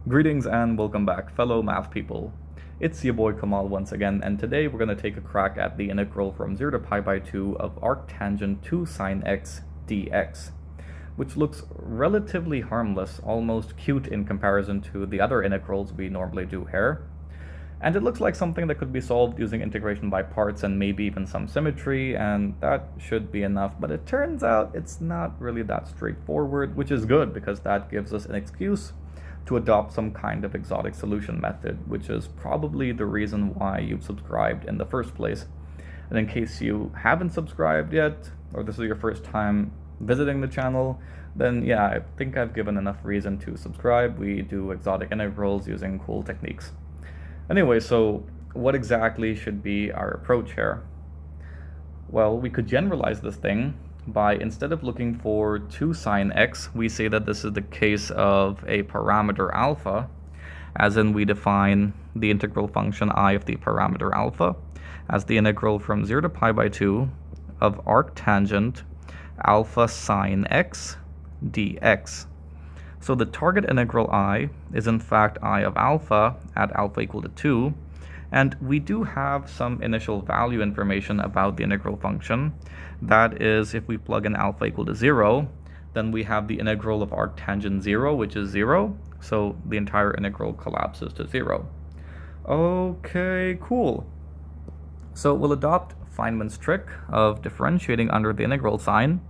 Greetings and welcome back, fellow math people. It's your boy Kamal once again, and today we're going to take a crack at the integral from 0 to pi by 2 of arctangent 2 sine x dx, which looks relatively harmless, almost cute in comparison to the other integrals we normally do here. And it looks like something that could be solved using integration by parts and maybe even some symmetry, and that should be enough. But it turns out it's not really that straightforward, which is good because that gives us an excuse to adopt some kind of exotic solution method, which is probably the reason why you've subscribed in the first place. And in case you haven't subscribed yet, or this is your first time visiting the channel, then yeah, I think I've given enough reason to subscribe. We do exotic integrals using cool techniques. Anyway, so what exactly should be our approach here? Well, we could generalize this thing by, instead of looking for 2 sine x, we say that this is the case of a parameter alpha, as in we define the integral function I of the parameter alpha as the integral from 0 to pi by 2 of arctangent alpha sine x dx. So the target integral I is in fact I of alpha at alpha equal to 2, and we do have some initial value information about the integral function. That is, if we plug in alpha equal to 0, then we have the integral of arctangent 0, which is 0, so the entire integral collapses to 0. Okay, cool. So we'll adopt Feynman's trick of differentiating under the integral sign.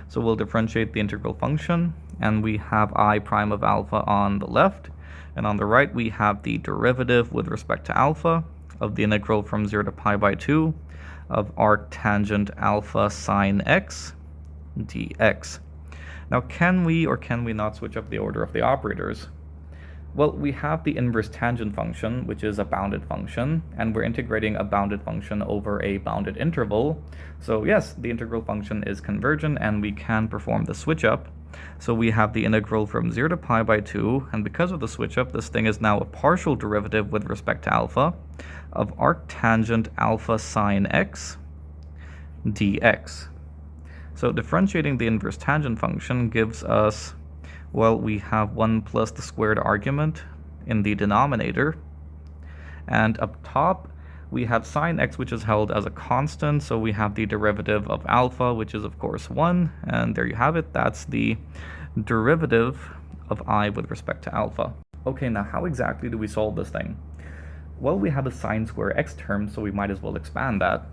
So we'll differentiate the integral function, and we have I prime of alpha on the left, and on the right we have the derivative with respect to alpha of the integral from 0 to pi by 2 of arctangent alpha sine x dx. Now, can we or can we not switch up the order of the operators? Well, we have the inverse tangent function, which is a bounded function, and we're integrating a bounded function over a bounded interval. So yes, the integral function is convergent, and we can perform the switch up. So we have the integral from 0 to pi by 2, and because of the switch up, this thing is now a partial derivative with respect to alpha of arctangent alpha sine x dx. So differentiating the inverse tangent function gives us, well, we have 1 plus the squared argument in the denominator, and up top we have sine x, which is held as a constant, so we have the derivative of alpha, which is of course 1, and there you have it. That's the derivative of I with respect to alpha. Okay, now how exactly do we solve this thing? Well, we have a sine square x term, so we might as well expand that,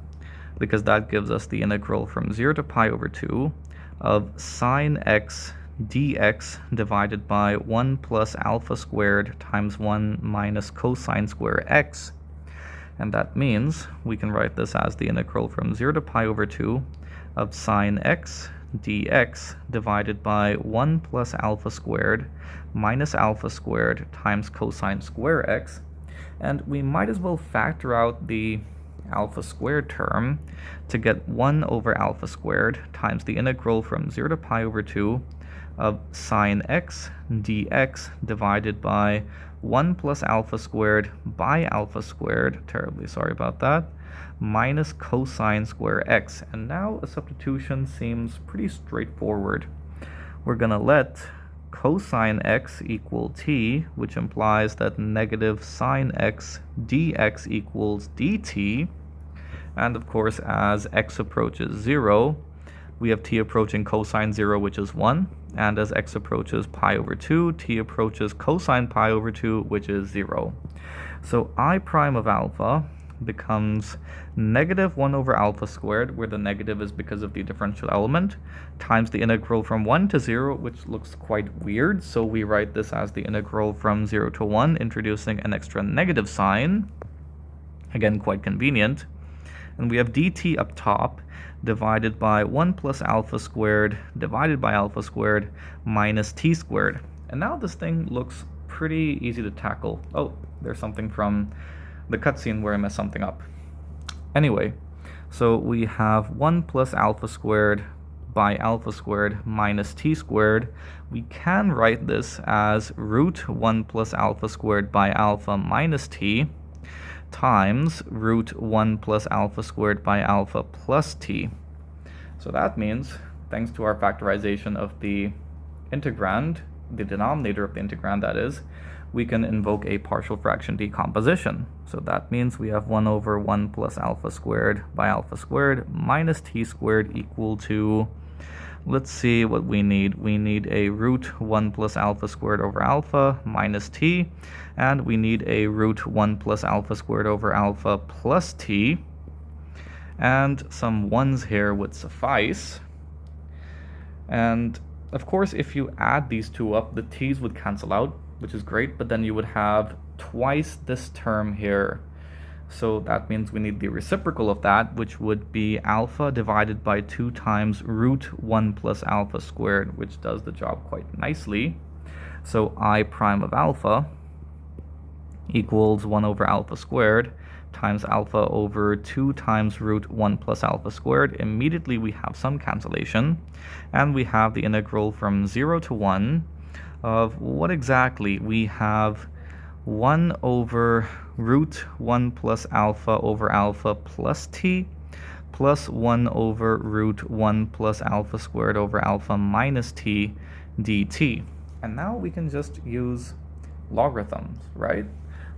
because that gives us the integral from 0 to pi over 2 of sine x dx divided by 1 plus alpha squared times 1 minus cosine square x. And that means we can write this as the integral from 0 to pi over 2 of sine x dx divided by 1 plus alpha squared minus alpha squared times cosine square x. And we might as well factor out the alpha squared term to get 1 over alpha squared times the integral from 0 to pi over 2 of sine x dx divided by 1 plus alpha squared by alpha squared, terribly sorry about that, minus cosine square x. And now a substitution seems pretty straightforward. We're going to let cosine x equal t, which implies that negative sine x dx equals dt. And of course, as x approaches 0, we have t approaching cosine 0, which is 1. And as x approaches pi over 2, t approaches cosine pi over 2, which is 0. So I prime of alpha becomes negative 1 over alpha squared, where the negative is because of the differential element, times the integral from 1 to 0, which looks quite weird. So we write this as the integral from 0 to 1, introducing an extra negative sign. Again, quite convenient. And we have dt up top, divided by 1 plus alpha squared divided by alpha squared minus t squared. And now this thing looks pretty easy to tackle. Oh, there's something from the cutscene where I messed something up. Anyway, so we have 1 plus alpha squared by alpha squared minus t squared. We can write this as root 1 plus alpha squared by alpha minus t times root 1 plus alpha squared by alpha plus t. So that means, thanks to our factorization of the integrand, the denominator of the integrand that is, we can invoke a partial fraction decomposition. So that means we have 1 over 1 plus alpha squared by alpha squared minus t squared equal to, let's see what we need. We need a root 1 plus alpha squared over alpha minus t, and we need a root 1 plus alpha squared over alpha plus t, and some 1s here would suffice. And of course, if you add these two up, the t's would cancel out, which is great, but then you would have twice this term here. So that means we need the reciprocal of that, which would be alpha divided by 2 times root 1 plus alpha squared, which does the job quite nicely. So I prime of alpha equals 1 over alpha squared times alpha over 2 times root 1 plus alpha squared. Immediately we have some cancellation, and we have the integral from 0 to 1 of what exactly? We have 1 over root 1 plus alpha over alpha plus t plus 1 over root 1 plus alpha squared over alpha minus t dt. And now we can just use logarithms, right?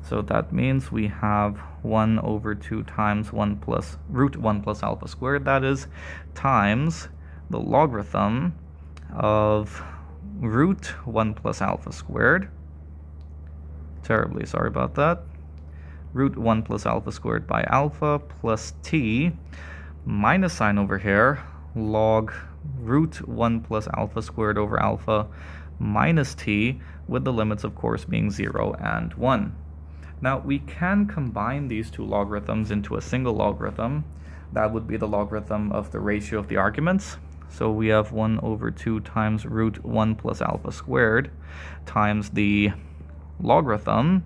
So that means we have 1 over 2 times 1 plus root 1 plus alpha squared, that is, times the logarithm of root 1 plus alpha squared. Terribly sorry about that. Root 1 plus alpha squared by alpha plus t minus sign over here, log root 1 plus alpha squared over alpha minus t, with the limits of course being 0 and 1. Now we can combine these two logarithms into a single logarithm. That would be the logarithm of the ratio of the arguments. So we have 1 over 2 times root 1 plus alpha squared times the logarithm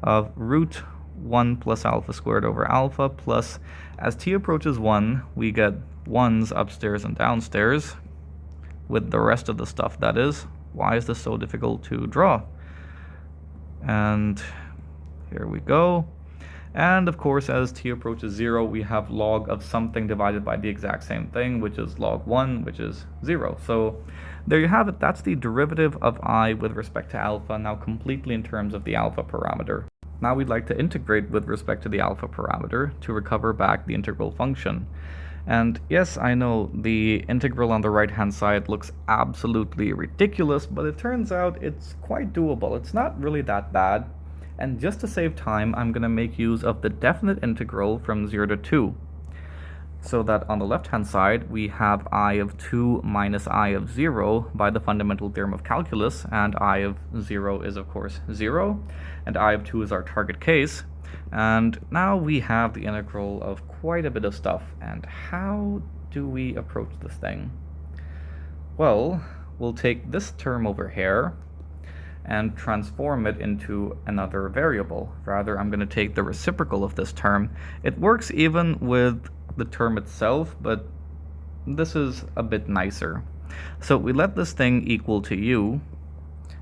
of root 1 plus alpha squared over alpha plus, as t approaches 1, we get 1s upstairs and downstairs with the rest of the stuff, that is. Why is this so difficult to draw? And here we go. And of course, as t approaches 0, we have log of something divided by the exact same thing, which is log 1, which is 0. So there you have it. That's the derivative of I with respect to alpha, now completely in terms of the alpha parameter. Now we'd like to integrate with respect to the alpha parameter to recover back the integral function. And yes, I know the integral on the right-hand side looks absolutely ridiculous, but it turns out it's quite doable. It's not really that bad. And just to save time, I'm going to make use of the definite integral from 0 to 2. So that on the left-hand side, we have I of 2 minus I of 0 by the fundamental theorem of calculus, and I of 0 is, of course, 0, and I of 2 is our target case. And now we have the integral of quite a bit of stuff. And how do we approach this thing? Well, we'll take this term over here and transform it into another variable. Rather, I'm going to take the reciprocal of this term. It works even with the term itself, but this is a bit nicer. So we let this thing equal to u,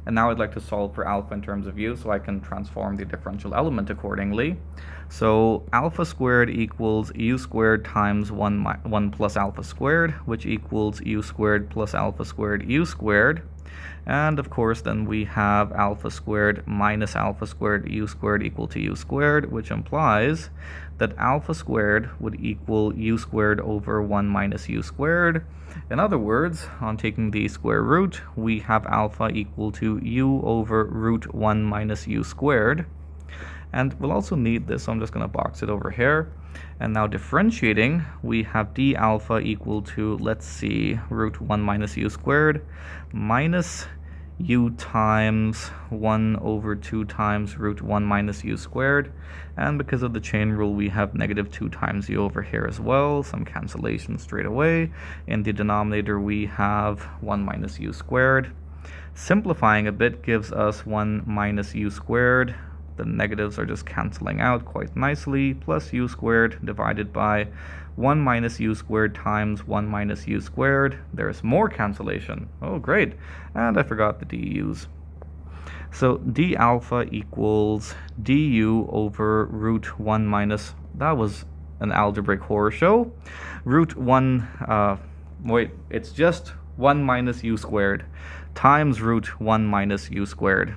and now I'd like to solve for alpha in terms of u, so I can transform the differential element accordingly. So alpha squared equals u squared times 1 plus alpha squared, which equals u squared plus alpha squared u squared. And of course, then we have alpha squared minus alpha squared u squared equal to u squared, which implies that alpha squared would equal u squared over 1 minus u squared. In other words, on taking the square root, we have alpha equal to u over root 1 minus u squared. And we'll also need this, so I'm just going to box it over here. And now differentiating, we have d alpha equal to, let's see, root 1 minus u squared minus u times 1 over 2 times root 1 minus u squared. And because of the chain rule, we have negative 2 times u over here as well. Some cancellation straight away. In the denominator, we have 1 minus u squared. Simplifying a bit gives us 1 minus u squared. The negatives are just canceling out quite nicely, plus u squared divided by 1 minus u squared times 1 minus u squared. There's more cancellation. Oh, great. And I forgot the du's. So d alpha equals du over root 1 minus, that was an algebraic horror show. Root 1, wait, it's just 1 minus u squared times root 1 minus u squared.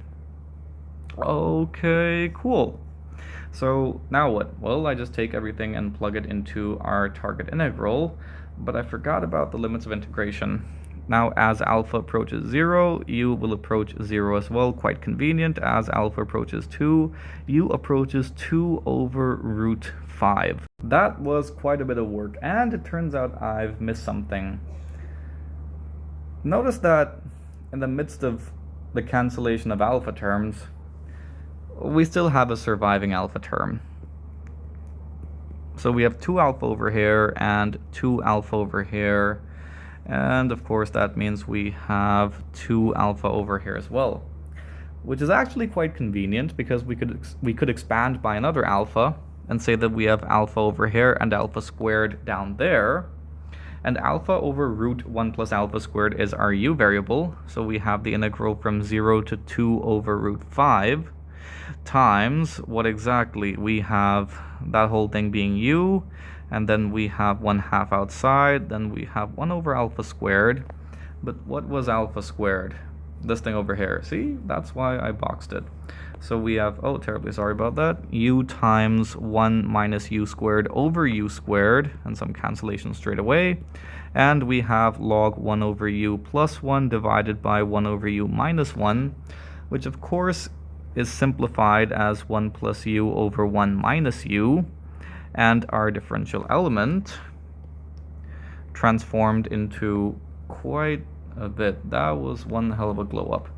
Okay, cool. So now what? Well, I just take everything and plug it into our target integral, but I forgot about the limits of integration. Now, as alpha approaches 0, u will approach 0 as well, quite convenient. As alpha approaches 2, u approaches 2 over root 5. That was quite a bit of work, and it turns out I've missed something. Notice that in the midst of the cancellation of alpha terms, we still have a surviving alpha term. So we have 2 alpha over here and 2 alpha over here. And of course that means we have 2 alpha over here as well, which is actually quite convenient because we could expand by another alpha and say that we have alpha over here and alpha squared down there. And alpha over root 1 plus alpha squared is our u variable. So we have the integral from 0 to 2 over root 5 times what exactly? We have that whole thing being u, and then we have 1/2 outside, then we have 1 over alpha squared. But what was alpha squared? This thing over here. See, that's why I boxed it. So we have, oh, terribly sorry about that, u times 1 minus u squared over u squared, and some cancellation straight away. And we have log 1 over u plus 1 divided by 1 over u minus 1, which of course is simplified as 1 plus u over 1 minus u, and our differential element transformed into quite a bit. That was one hell of a glow up.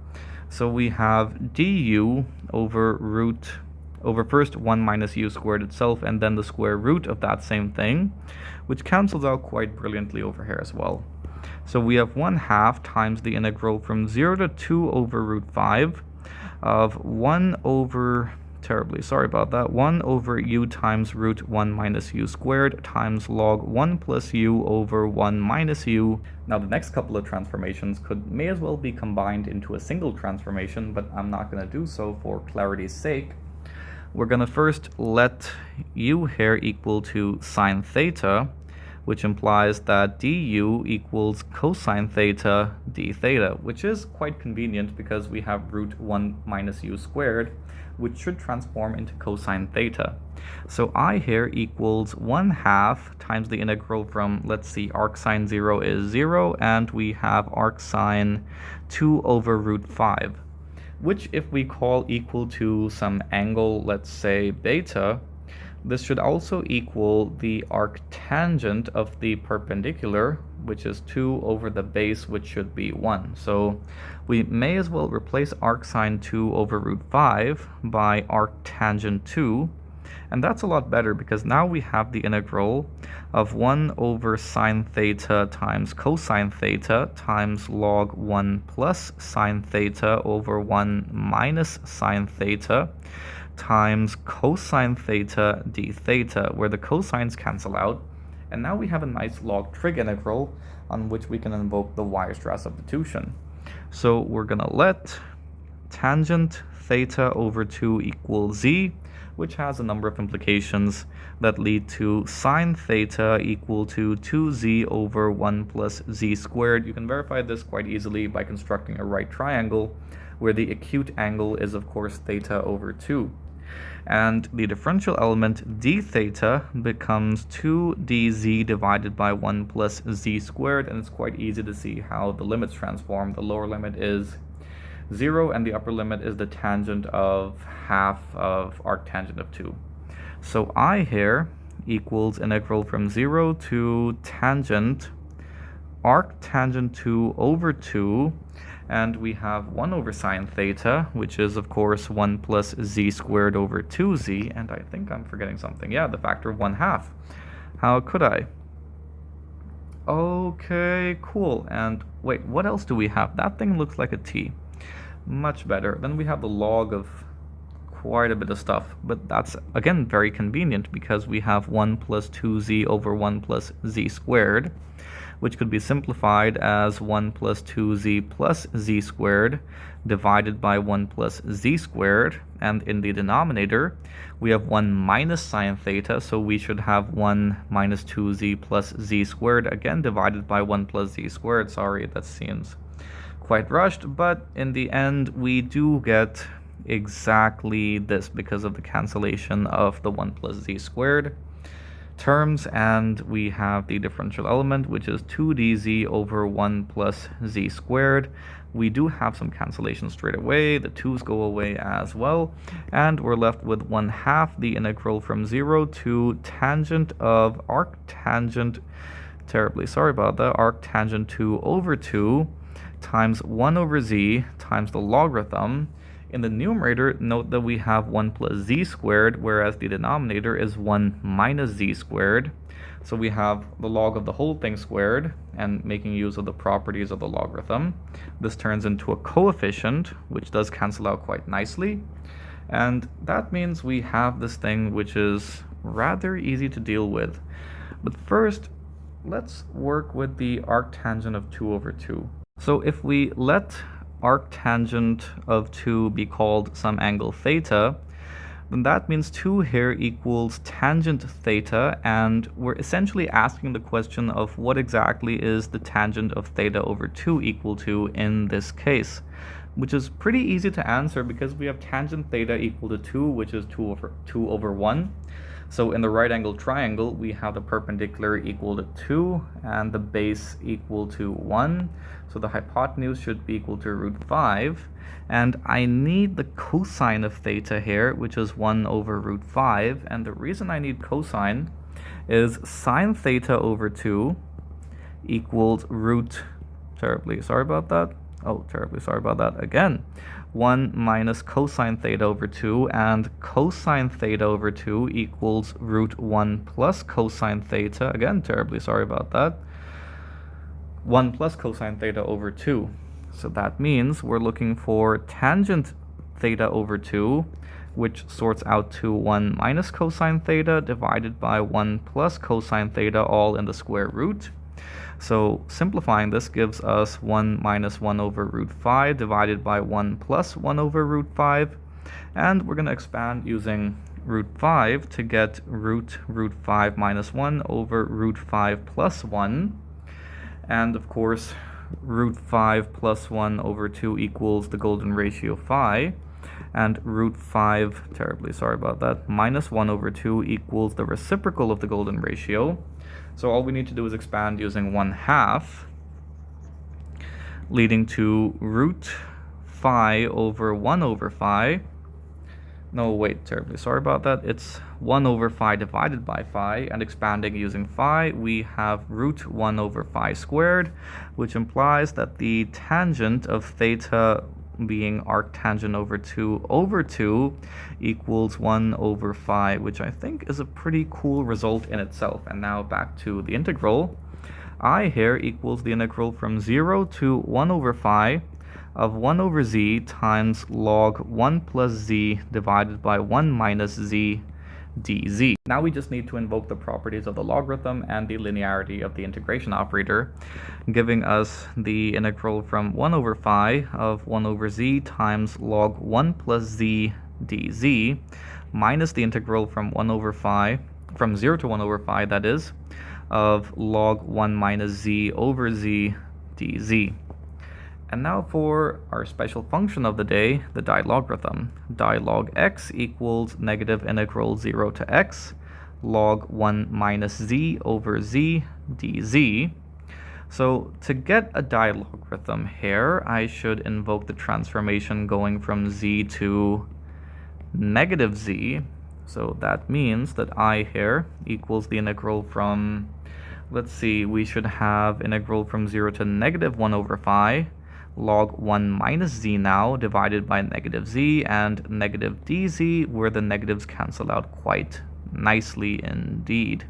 So we have du over first 1 minus u squared itself and then the square root of that same thing, which cancels out quite brilliantly over here as well. So we have 1/2 times the integral from 0 to 2 over root 5 of 1 over, terribly sorry about that, 1 over u times root 1 minus u squared times log 1 plus u over 1 minus u. Now the next couple of transformations may as well be combined into a single transformation, but I'm not going to do so for clarity's sake. We're going to first let u here equal to sine theta, which implies that du equals cosine theta d theta, which is quite convenient because we have root 1 minus u squared, which should transform into cosine theta. So I here equals 1/2 times the integral from, let's see, arcsine 0 is 0, and we have arcsine 2 over root 5, which if we call equal to some angle, let's say beta, this should also equal the arctangent of the perpendicular, which is 2 over the base, which should be 1. So we may as well replace arcsine 2 over root 5 by arctangent 2. And that's a lot better because now we have the integral of 1 over sine theta times cosine theta times log 1 plus sine theta over 1 minus sine theta times cosine theta d theta, where the cosines cancel out. And now we have a nice log trig integral on which we can invoke the Weierstrass substitution. So we're going to let tangent theta over 2 equals z, which has a number of implications that lead to sine theta equal to 2z over 1 plus z squared. You can verify this quite easily by constructing a right triangle, where the acute angle is, of course, theta over 2. And the differential element d theta becomes 2dz divided by 1 plus z squared, and it's quite easy to see how the limits transform. The lower limit is 0, and the upper limit is the tangent of half of arctangent of 2. So I here equals integral from 0 to tangent arctangent 2 over 2, and we have 1 over sine theta, which is of course 1 plus z squared over 2z, and I think I'm forgetting something. Yeah, the factor of 1/2. How could I? Okay, cool. And wait, what else do we have? That thing looks like a t. Much better. Then we have the log of quite a bit of stuff, but that's again very convenient because we have 1 plus 2z over 1 plus z squared, which could be simplified as 1 plus 2z plus z squared divided by 1 plus z squared, and in the denominator we have 1 minus sine theta, so we should have 1 minus 2z plus z squared, again divided by 1 plus z squared. Sorry, that seems quite rushed, but in the end we do get exactly this because of the cancellation of the 1 plus z squared terms, and we have the differential element, which is 2dz over 1 plus z squared. We do have some cancellation straight away. The 2's go away as well, and we're left with 1/2 the integral from 0 to tangent of arctangent, terribly sorry about that, arctangent 2 over 2 times 1 over z times the logarithm. In the numerator, note that we have 1 plus z squared, whereas the denominator is 1 minus z squared. So we have the log of the whole thing squared, and making use of the properties of the logarithm. This turns into a coefficient, which does cancel out quite nicely. And that means we have this thing which is rather easy to deal with. But first, let's work with the arctangent of 2 over 2. So if we let arctangent of 2 be called some angle theta, then that means 2 here equals tangent theta, and we're essentially asking the question of what exactly is the tangent of theta over 2 equal to in this case, which is pretty easy to answer because we have tangent theta equal to 2, which is 2 over 1. So in the right angle triangle, we have the perpendicular equal to 2 and the base equal to 1. So the hypotenuse should be equal to root 5. And I need the cosine of theta here, which is 1 over root 5. And the reason I need cosine is sine theta over 2 equals terribly sorry about that again. 1 minus cosine theta over 2, and cosine theta over 2 equals root 1 plus cosine theta, again, terribly sorry about that, 1 plus cosine theta over 2. So that means we're looking for tangent theta over 2, which sorts out to 1 minus cosine theta divided by 1 plus cosine theta, all in the square root. So simplifying this gives us 1 minus 1 over root 5 divided by 1 plus 1 over root 5. And we're going to expand using root 5 to get root 5 minus 1 over root 5 plus 1. And of course, root 5 plus 1 over 2 equals the golden ratio phi. And root 5, terribly sorry about that, minus 1 over 2 equals the reciprocal of the golden ratio. So all we need to do is expand using 1/2, leading to root phi over 1 over phi. No, wait, terribly sorry about that. It's 1 over phi divided by phi, and expanding using phi, we have root 1 over phi squared, which implies that the tangent of theta being arctangent over 2 equals 1 over phi, which I think is a pretty cool result in itself. And now back to the integral. I here equals the integral from 0 to 1 over phi of 1 over z times log 1 plus z divided by 1 minus z dz. Now we just need to invoke the properties of the logarithm and the linearity of the integration operator, giving us the integral from 1 over phi of 1 over z times log 1 plus z dz minus the integral from 1 over phi, from 0 to 1 over phi, that is, of log 1 minus z over z dz. And now for our special function of the day, the dilogarithm. Dilog x equals negative integral 0 to x log 1 minus z over z dz. So to get a dilogarithm here, I should invoke the transformation going from z to negative z. So that means that I here equals the integral from, let's see, we should have integral from 0 to negative 1 over phi log 1 minus z now divided by negative z and negative dz, where the negatives cancel out quite nicely indeed.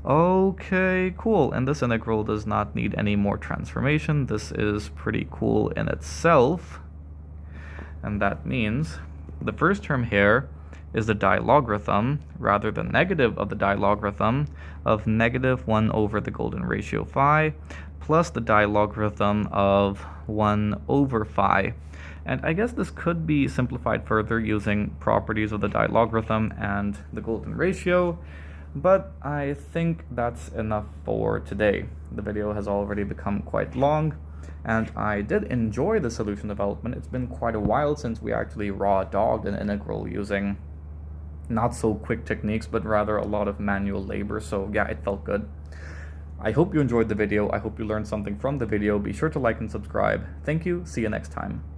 Okay, cool. And this integral does not need any more transformation. This is pretty cool in itself. And that means the first term here is the dilogarithm, rather the negative of the dilogarithm, of negative 1 over the golden ratio phi, plus the dilogarithm of 1 over phi. And I guess this could be simplified further using properties of the dilogarithm and the golden ratio, but I think that's enough for today. The video has already become quite long, And I did enjoy the solution development. It's been quite a while since we actually raw dogged an integral using not so quick techniques, but rather a lot of manual labor. So yeah, it felt good. I hope you enjoyed the video. I hope you learned something from the video. Be sure to like and subscribe. Thank you. See you next time.